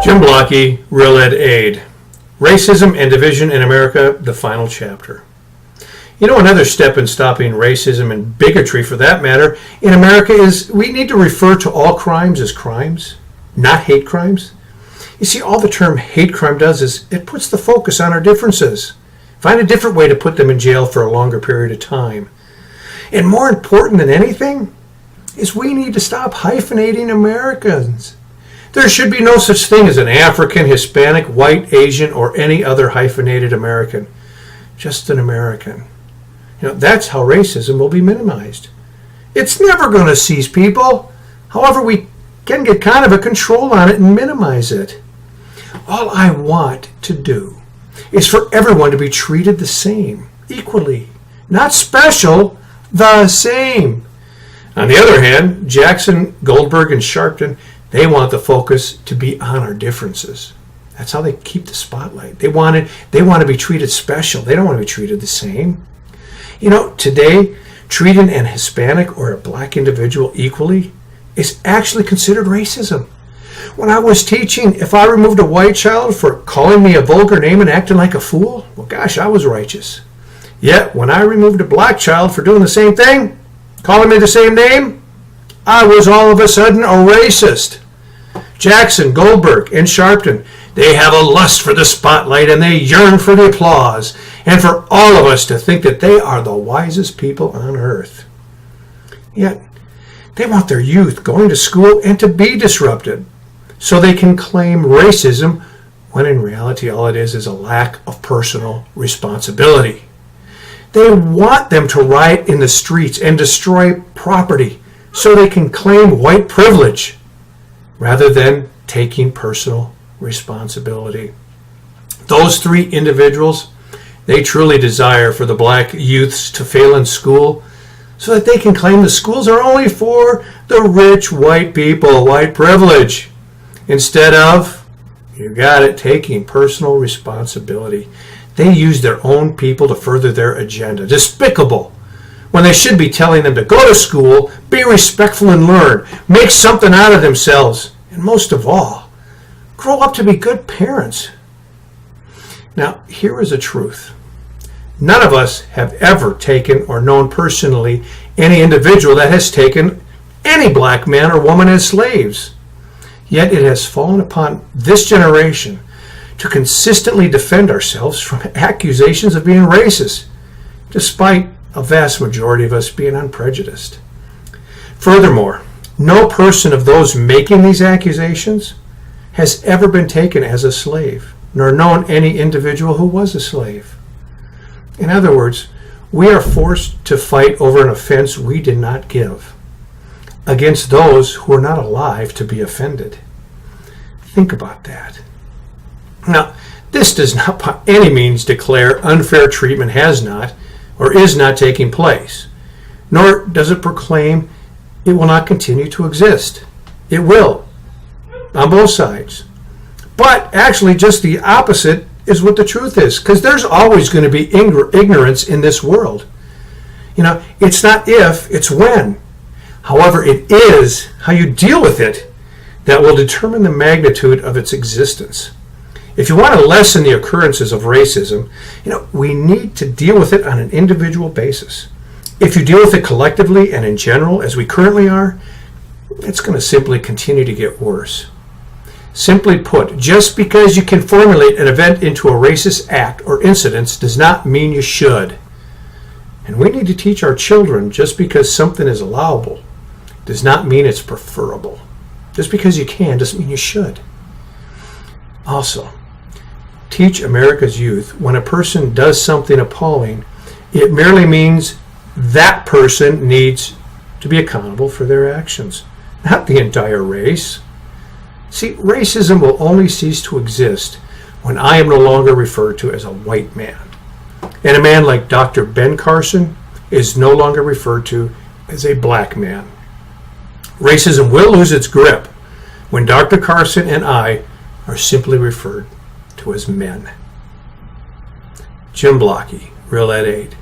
Jim Blocky, Real Ed Aid. Racism and Division in America, the final chapter. You know, another step in stopping racism and bigotry, for that matter, in America is we need to refer to all crimes as crimes, not hate crimes. You see, all the term hate crime does is it puts the focus on our differences. Find a different way to put them in jail for a longer period of time. And more important than anything is we need to stop hyphenating Americans. There should be no such thing as an African, Hispanic, white, Asian, or any other hyphenated American. Just an American. You know, that's how racism will be minimized. It's never going to cease, people. However, we can get kind of a control on it and minimize it. All I want to do is for everyone to be treated the same, equally. Not special, the same. On the other hand, Jackson, Goldberg, and Sharpton, they want the focus to be on our differences. That's how they keep the spotlight. They want to be treated special. They don't want to be treated the same. You know, today, treating an Hispanic or a black individual equally is actually considered racism. When I was teaching, if I removed a white child for calling me a vulgar name and acting like a fool, well, gosh, I was righteous. Yet, when I removed a black child for doing the same thing, calling me the same name, I was all of a sudden a racist. Jackson, Goldberg, and Sharpton, they have a lust for the spotlight and they yearn for the applause and for all of us to think that they are the wisest people on earth. Yet, they want their youth going to school and to be disrupted so they can claim racism when in reality all it is a lack of personal responsibility. They want them to riot in the streets and destroy property so they can claim white privilege rather than taking personal responsibility. Those three individuals, they truly desire for the black youths to fail in school so that they can claim the schools are only for the rich white people, white privilege, instead of, you got it, taking personal responsibility. They use their own people to further their agenda. Despicable. When they should be telling them to go to school, be respectful and learn, make something out of themselves, and most of all, grow up to be good parents. Now, here is the truth. None of us have ever taken or known personally any individual that has taken any black man or woman as slaves. Yet it has fallen upon this generation to consistently defend ourselves from accusations of being racist, despite a vast majority of us being unprejudiced. Furthermore, no person of those making these accusations has ever been taken as a slave, nor known any individual who was a slave. In other words, we are forced to fight over an offense we did not give, against those who are not alive to be offended. Think about that. Now, this does not by any means declare unfair treatment has not or is not taking place, nor does it proclaim it will not continue to exist. It will, on both sides. But actually just the opposite is what the truth is, because there's always going to be ignorance in this world. You know, it's not if, it's when. However, it is how you deal with it that will determine the magnitude of its existence. If you want to lessen the occurrences of racism, we need to deal with it on an individual basis. If you deal with it collectively and in general, as we currently are, it's going to simply continue to get worse. Simply put, just because you can formulate an event into a racist act or incident does not mean you should. And we need to teach our children just because something is allowable does not mean it's preferable. Just because you can doesn't mean you should. Also, teach America's youth when a person does something appalling, it merely means that person needs to be accountable for their actions, not the entire race. See, racism will only cease to exist when I am no longer referred to as a white man, and a man like Dr. Ben Carson is no longer referred to as a black man. Racism will lose its grip when Dr. Carson and I are simply referred to as men. Jim Blocky, Real Ed Aid.